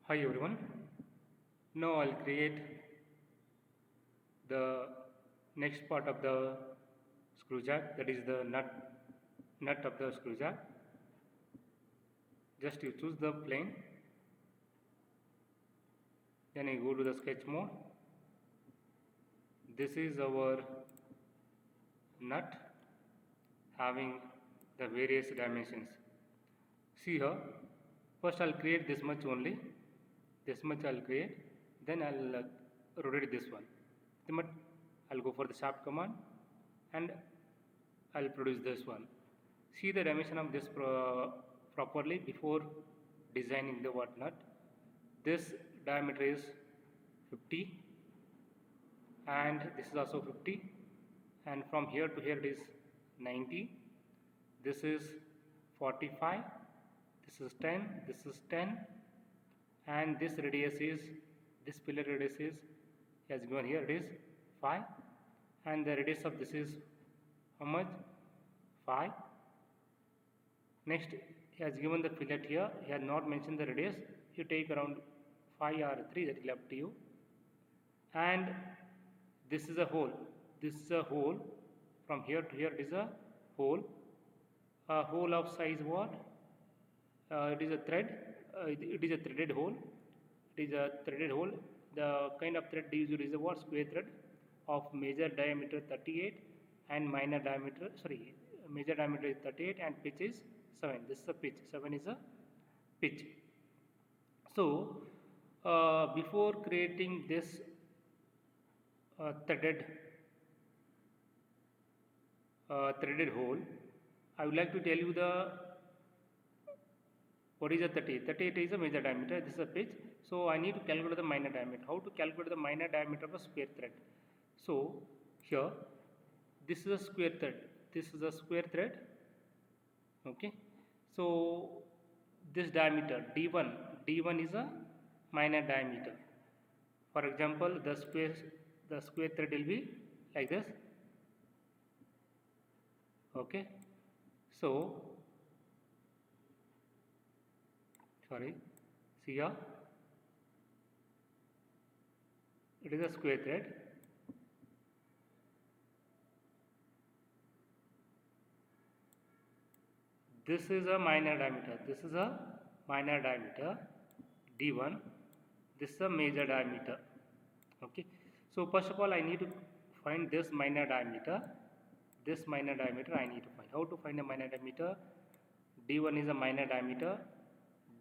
Hi everyone. Now I'll create the next part of the screw jack, that is the nut of the screw jack. Just you choose the plane, then you go to the sketch mode. This is our nut having the various dimensions. See here, first I'll create this much only. This much I'll create, then I'll rotate this one. Then I'll go for the shaft command and I'll produce this one. See the dimension of this properly before designing the what nut. This diameter is 50 and this is also 50, and from here to here it is 90. This is 45, this is 10, this is 10, and this radius is, this pillar radius is, as given here, it is 5, and the radius of this is how much? 5. Next, he has given the fillet here, he has not mentioned the radius. You take around 5 or 3, that is up to you. And this is a hole, this is a hole, from here to here it is a hole of size what? It is a thread, it is a threaded hole, it is a threaded hole. The kind of thread used is a what? Square thread of major diameter 38 and minor diameter, major diameter is 38 and pitch is 7. This is a pitch, 7 is a pitch. So before creating this threaded hole, I would like to tell you what is a 38. 38 is a major diameter, this is a pitch. So I need to calculate the minor diameter. How to calculate the minor diameter of a square thread? So here, this is a square thread, this is a square thread, okay. So this diameter d1 is a minor diameter. For example, the square thread will be like this, okay. So see here, it is a square thread. This is a minor diameter, this is a minor diameter d1, this is a major diameter, okay. So first of all I need to find this minor diameter. This minor diameter I need to find. How to find a minor diameter? d1 is a minor diameter,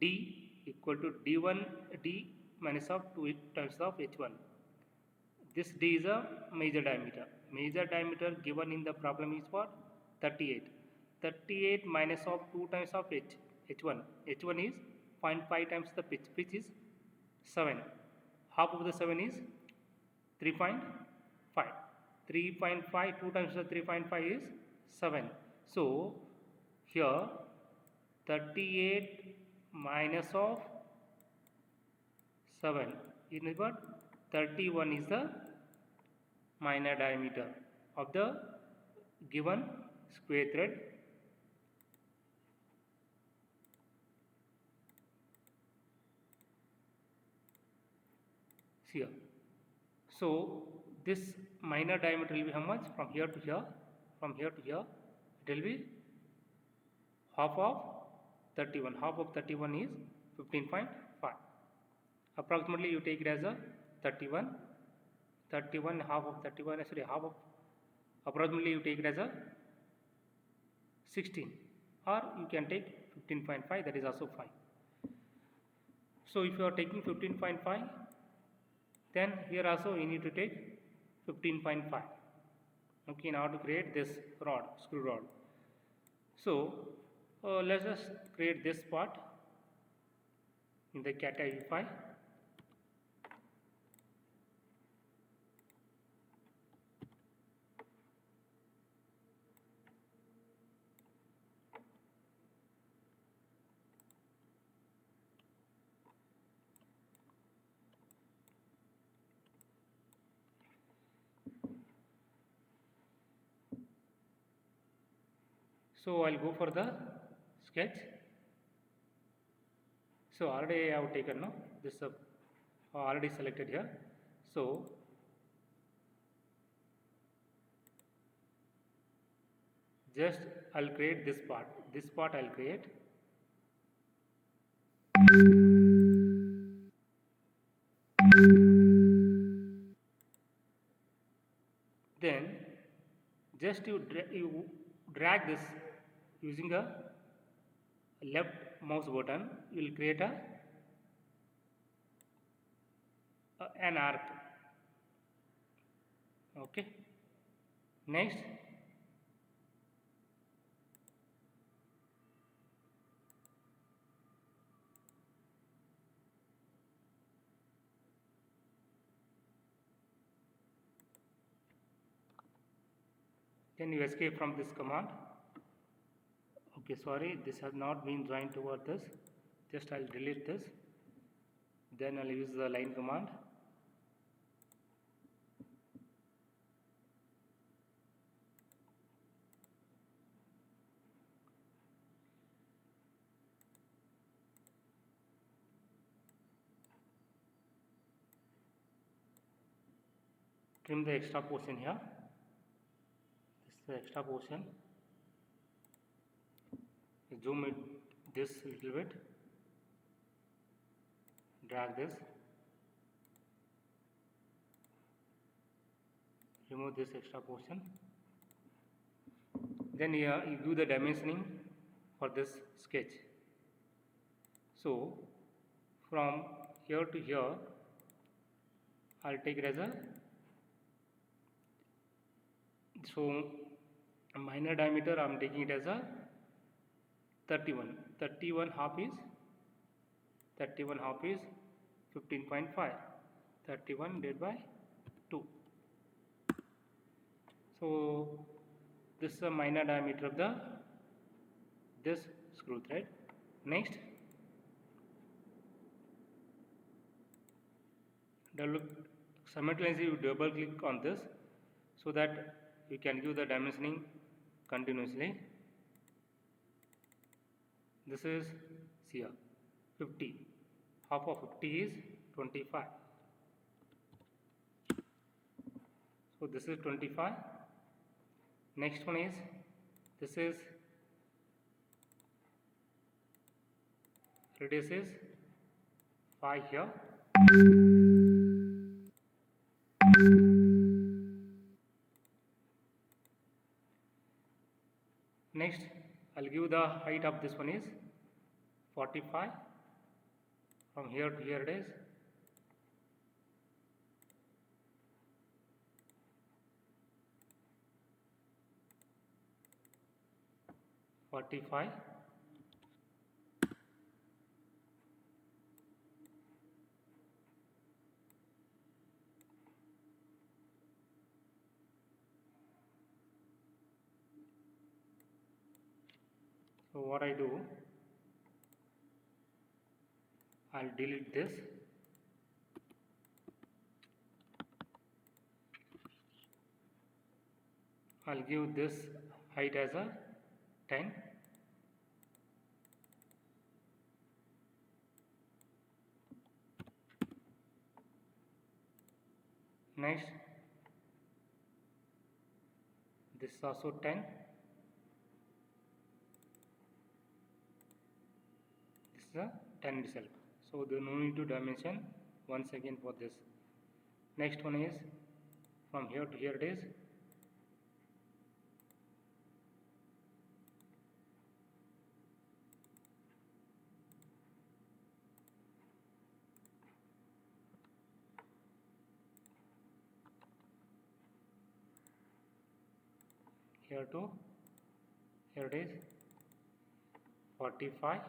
d equal to d1 d minus of 2 times of h1. This d is a major diameter. Major diameter given in the problem is what? 38. 38 minus of 2 times of h1. h1 is 0.5 times the pitch. Pitch is 7. Half of the 7 is 3.5. 3.5, 2 times the 3.5 is 7. So here 38 minus of 7 is what? 31 is the minor diameter of the given square thread. See here. So this minor diameter will be how much? From here to here, from here to here, it will be half of 31. Half of 31 is 15.5. Approximately you take it as a 31. 31, half of 31, half of, approximately you take it as a 16, or you can take 15.5, that is also fine. So if you are taking 15.5, then here also you need to take 15.5, okay, in order to create this rod, screw rod. So let's just create this part in the CATIA UI. So I'll go for the sketch. So already I have taken, no? this is already selected here. So just I'll create this part. This part I'll create. Then just you drag this using a left mouse button. You will create an arc. Okay. Next, then you escape from this command. Okay, sorry, this has not been joined toward this. Just I'll delete this. Then I'll use the line command. Trim the extra portion here. This is the extra portion. Zoom it this little bit. Drag this. Remove this extra portion. Then here you do the dimensioning for this sketch. So from here to here, I'll take it as a minor diameter. I'm taking it as a 31. 31 half is 15.5. 31 divided by 2. So this is the minor diameter of this screw thread. Next, simultaneously you double click on this so that you can give the dimensioning continuously. This is here 50. Half of 50 is 25. So this is 25. Next one is this is radius is 5 here. Next, I'll give the height of this one is 45. From here to here it is 45. So what I do, I'll delete this. I'll give this height as a 10. Next, this is also 10. This is a 10 itself. So there no need to dimension once again for this. Next one is from here to here it is 45.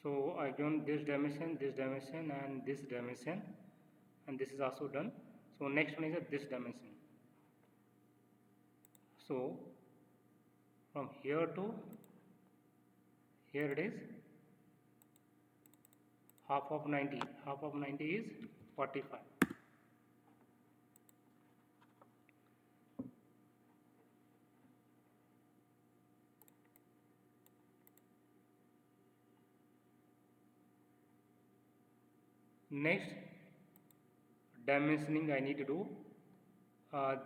So I given this dimension, and this dimension, and this is also done. So next one is this dimension. So from here to here it is half of 90. Half of 90 is 45. Next dimensioning I need to do.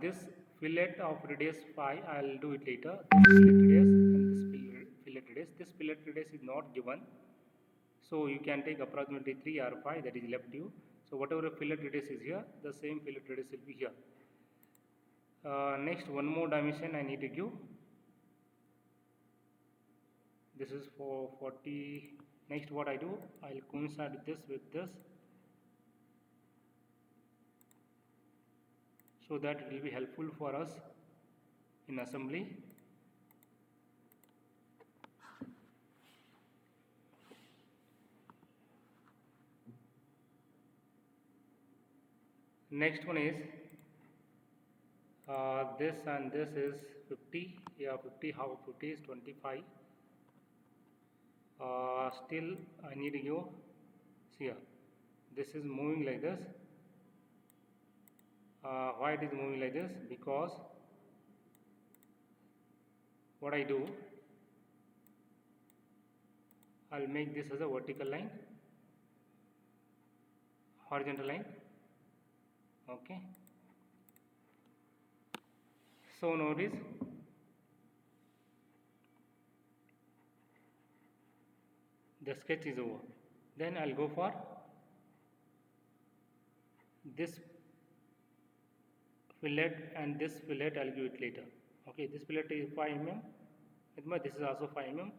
This fillet of radius phi, I'll do it later. This fillet radius and this fillet radius. This fillet radius is not given, so you can take approximately 3 or 5, that is left you. So whatever fillet radius is here, the same fillet radius will be here. Next, one more dimension I need to give. This is for 40. Next, what I do, I'll coincide this with this, so that it will be helpful for us in assembly. Next one is this, and this is 50. Yeah, 50. How 50 is 25. Still I need to go. See here, this is moving like this. Why it is moving like this? Because what I do, I'll make this as a vertical line, horizontal line. Okay. So notice the sketch is over. Then I'll go for this fillet and this fillet. I'll give it later. Okay, this fillet is 5 mm. This is also 5 mm.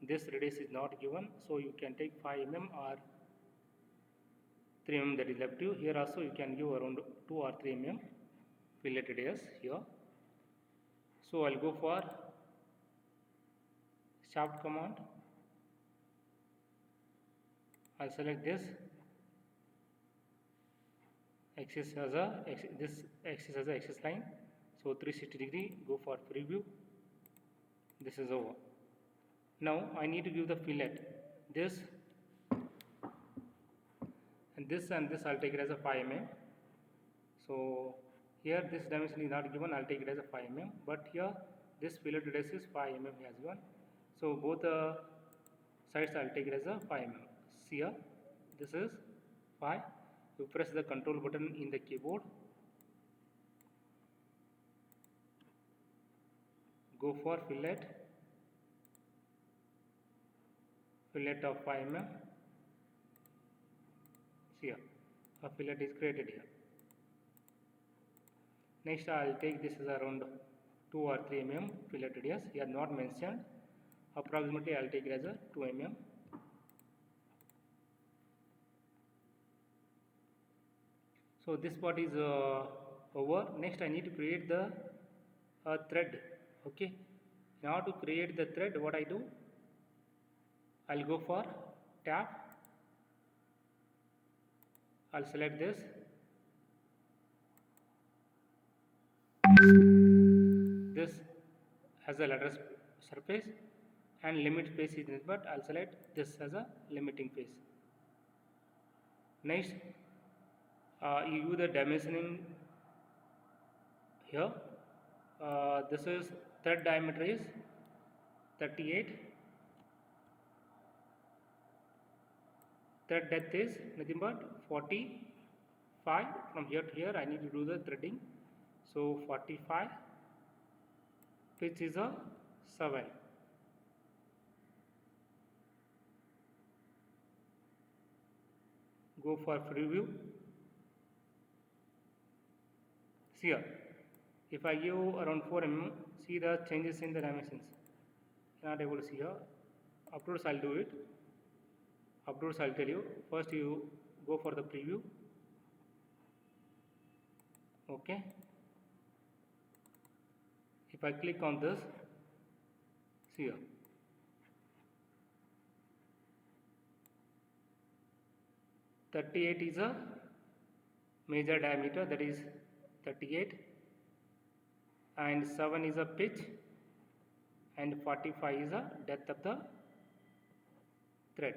This radius is not given, so you can take 5 mm or 3 mm, that is left you. Here also you can give around 2 or 3 mm fillet radius here. So I'll go for shaft command. I'll select this axis as a axis line. So 360 degree, go for preview. This is over. Now I need to give the fillet. This and this I'll take it as a 5 mm. So here this dimension is not given, I'll take it as a 5 mm. But here this fillet radius is 5 mm he has given. So both sides I'll take it as a 5 mm. See here, this is 5. You press the control button in the keyboard. Go for fillet of 5 mm. See here, a fillet is created here. Next I'll take this as around 2 or 3 mm fillet radius. Here not mentioned. Approximately I'll take it as a 2 mm. So this part is over. Next I need to create the thread. Okay. Now to create the thread, what I do, I'll go for tab. I'll select this. This has a letter surface and limit space is in, but I'll select this as a limiting face. Next, you use the dimensioning here. This is thread diameter is 38. Thread depth is nothing but 45. From here to here I need to do the threading. So 45. Pitch is a 7. Go for preview. See here, if I give around 4 mm, see the changes in the dimensions. Not able to see here. Afterwards I'll do it. Afterwards I'll tell you. First you go for the preview. Okay. If I click on this, see here, .38 is a major diameter, that is 38, and 7 is a pitch, and 45 is a depth of the thread.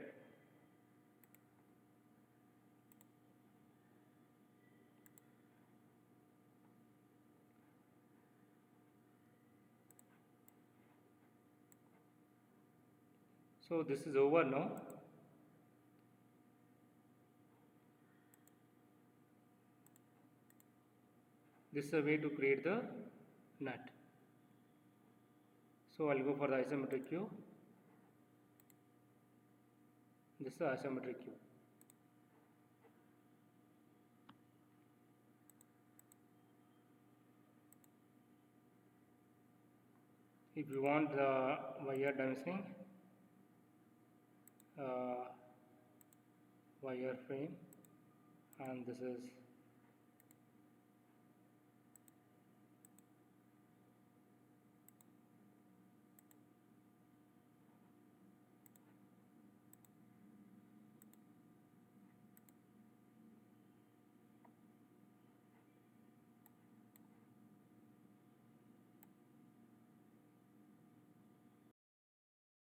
So this is over now. This is a way to create the nut. So I'll go for the isometric cube. This is the isometric cube. If you want the wire dimensioning, wire frame, and this is